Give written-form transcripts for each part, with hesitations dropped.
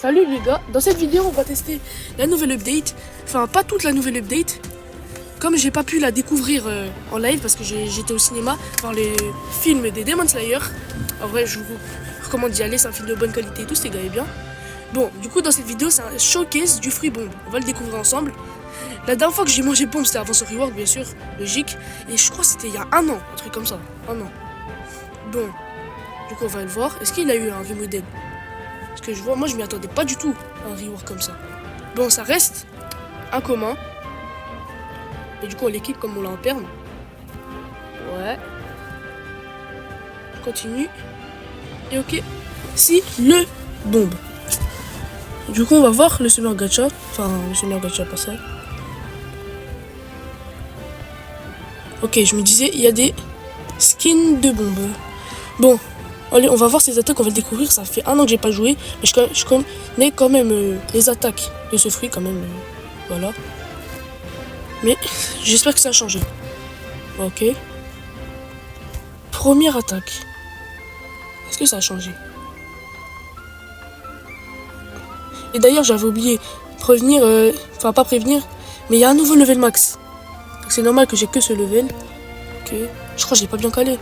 Salut les gars, dans cette vidéo on va tester la nouvelle update, enfin pas toute la nouvelle update, comme j'ai pas pu la découvrir en live parce que j'étais au cinéma voir les films des Demon Slayer. En vrai je vous recommande d'y aller, c'est un film de bonne qualité et tout, c'était bien. Bon, du coup dans cette vidéo c'est un showcase du fruit bombe, on va le découvrir ensemble. La dernière fois que j'ai mangé bombe c'était avant son rework bien sûr, logique, et je crois que c'était il y a un an, un truc comme ça, un an. Bon, du coup on va le voir, est-ce qu'il a eu un remodel? Parce que je vois, moi je m'y attendais pas du tout à un rework comme ça. Bon, ça reste incommun. Et du coup, on l'équipe comme on l'a en perme. Ouais. Je continue. Et ok. Si le bombe. Du coup, on va voir le summer gacha. Enfin, le summer gacha, pas ça. Ok, je me disais, il y a des skins de bombe. Bon. Allez, on va voir ces attaques, on va le découvrir. Ça fait un an que j'ai pas joué, mais je connais quand même les attaques de ce fruit, quand même. Voilà. Mais j'espère que ça a changé. Ok. Première attaque. Est-ce que ça a changé? Et d'ailleurs, j'avais oublié prévenir, enfin pas prévenir, mais il y a un nouveau level max. Donc c'est normal que j'ai que ce level. Ok. Je crois que j'ai pas bien calé.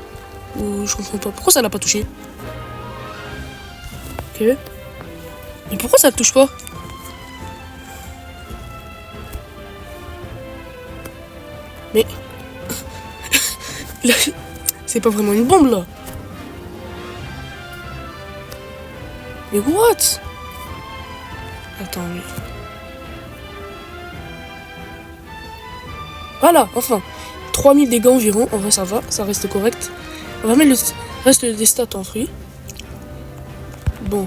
Ou je comprends pas. Pourquoi ça l'a pas touché? Ok. Mais pourquoi ça le touche pas? Mais... c'est pas vraiment une bombe là. Mais what? Attends, mais... Voilà, enfin. 3000 dégâts environ. En vrai, ça va. Ça reste correct. On va mettre le reste des stats en fruits. Bon.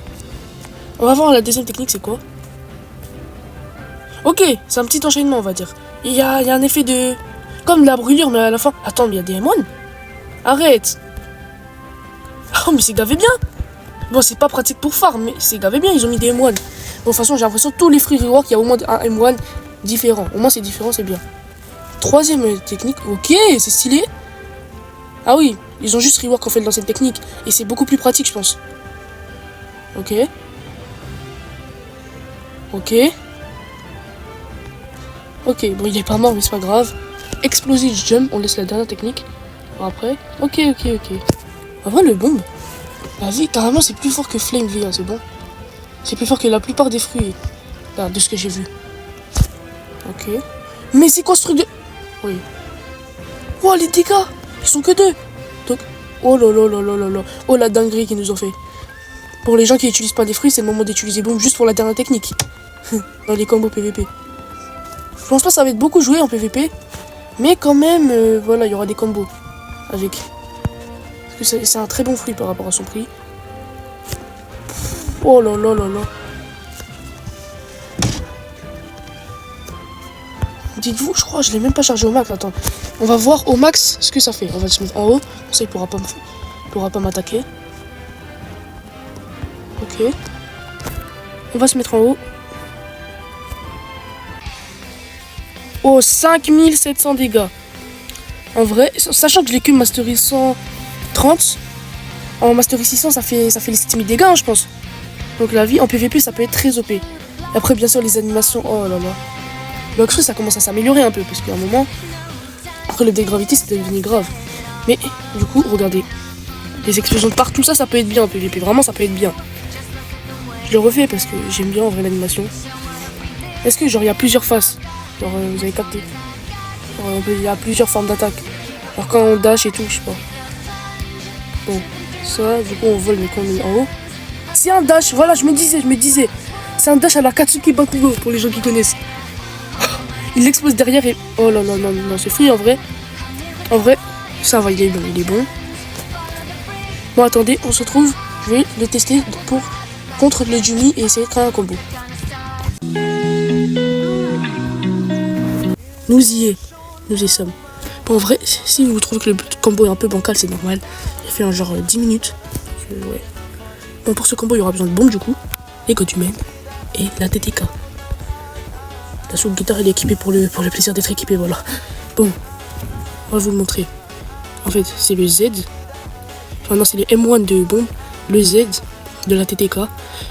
On va voir la deuxième technique, c'est quoi? Ok, c'est un petit enchaînement, on va dire. Il y a un effet de... Comme de la brûlure, mais à la fin... Attends, mais il y a des M1? Arrête! Oh, mais c'est gavé bien! Bon, c'est pas pratique pour farm, mais c'est gavé bien, ils ont mis des M1. Bon, de toute façon, j'ai l'impression que tous les fruits rework, il y a au moins un M1 différent. Au moins, c'est différent, c'est bien. Troisième technique, ok, c'est stylé. Ah oui, ils ont juste rework en fait dans cette technique. Et c'est beaucoup plus pratique, je pense. Ok. Ok. Ok, bon, il est pas mort, mais c'est pas grave. Explosive jump, on laisse la dernière technique. Bon, après. Ok. En vrai, le bombe. La vie, carrément, c'est plus fort que Flame V, hein, c'est bon. C'est plus fort que la plupart des fruits. Là, de ce que j'ai vu. Ok. Mais c'est quoi ce truc de... Oui. Oh, les dégâts! Ils sont que deux! Donc... Oh là. Oh, la dinguerie qu'ils nous ont fait. Pour les gens qui n'utilisent pas des fruits, c'est le moment d'utiliser bombe juste pour la dernière technique. Dans les combos PVP. Je pense pas que ça va être beaucoup joué en PVP. Mais quand même, voilà, il y aura des combos. Avec. Parce que c'est un très bon fruit par rapport à son prix. Oh là. Dites-vous, je crois, je l'ai même pas chargé au max. Attends, on va voir au max ce que ça fait. On va se mettre en haut. Ça, il pourra pas m'attaquer. Ok. On va se mettre en haut. Oh, 5700 dégâts. En vrai, sachant que je l'ai que mastery 130. En mastery 600, ça fait les 7000 dégâts, hein, je pense. Donc la vie en PVP, ça peut être très OP. Et après, bien sûr, les animations. Oh là là. Le cru, ça commence à s'améliorer un peu, parce qu'à un moment, après le dé de gravité, c'était devenu grave. Mais, du coup, regardez. Les explosions de partout, ça peut être bien en PVP. Vraiment, ça peut être bien. Je le refais parce que j'aime bien en vrai l'animation. Est-ce que, genre, il y a plusieurs faces? Genre, vous avez capté? Il y a plusieurs formes d'attaque. Alors, quand on dash et tout, je sais pas. Bon, ça, du coup, on vole, mais quand on est en haut. C'est un dash, voilà, je me disais. C'est un dash à la Katsuki Bakugo, pour les gens qui connaissent. Il l'explose derrière et... Oh là là, non, ce fruit, en vrai, ça va, il est bon. Bon, attendez, on se retrouve. Je vais le tester contre le Jumi et essayer de créer un combo. Nous y sommes. Bon, en vrai, si vous trouvez que le combo est un peu bancal, c'est normal. J'ai fait en genre 10 minutes. Ouais. Bon, pour ce combo, il y aura besoin de bombes, du coup. Les codes humaines et la TTK. La Soul Guitar, elle est équipée pour le plaisir d'être équipée, voilà. Bon, on va vous le montrer. En fait, c'est le Z. Enfin non, c'est le M1 de bombe. Le Z. de la TTK.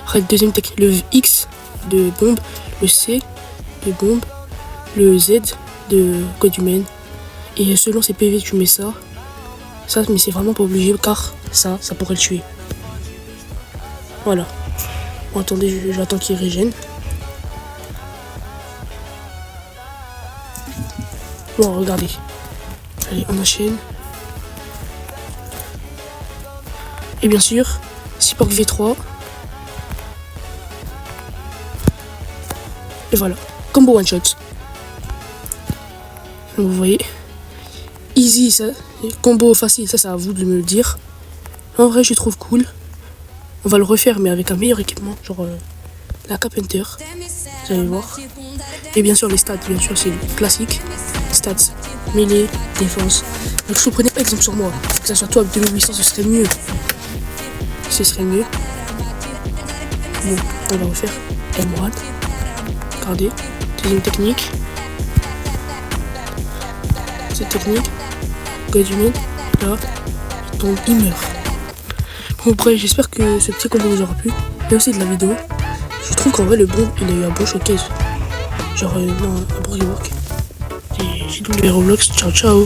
Après, le deuxième technique, le X de bombe, le C de bombe, le Z de code humaine. Et selon ses PV, tu mets ça. Ça, mais c'est vraiment pas obligé car ça pourrait le tuer. Voilà. Bon, attendez, j'attends qu'il régène. Bon, regardez. Allez, on enchaîne. Et bien sûr, Cyborg V3. Et voilà. Combo one shot. Donc, vous voyez. Easy, ça. Combo facile, ça c'est à vous de me le dire. En vrai, je trouve cool. On va le refaire, mais avec un meilleur équipement. Genre la Carpenter. Vous allez voir. Et bien sûr, les stats, bien sûr, c'est classique. Stats, mêlée, défense. Donc, je ne prenais pas exemple sur moi. Que ça soit toi avec 2800, ce serait mieux. Ce serait mieux. Bon, on va refaire M1. Regardez. Deuxième technique. Cette technique. God humain. Là, il tombe, il meurt. Bon, après, j'espère que ce petit combo vous aura plu. Et aussi de la vidéo. Je trouve qu'en vrai, le bon, il a eu un bon showcase. Genre, non, un bon rework. Et j'ai doublé Roblox. Ciao, ciao.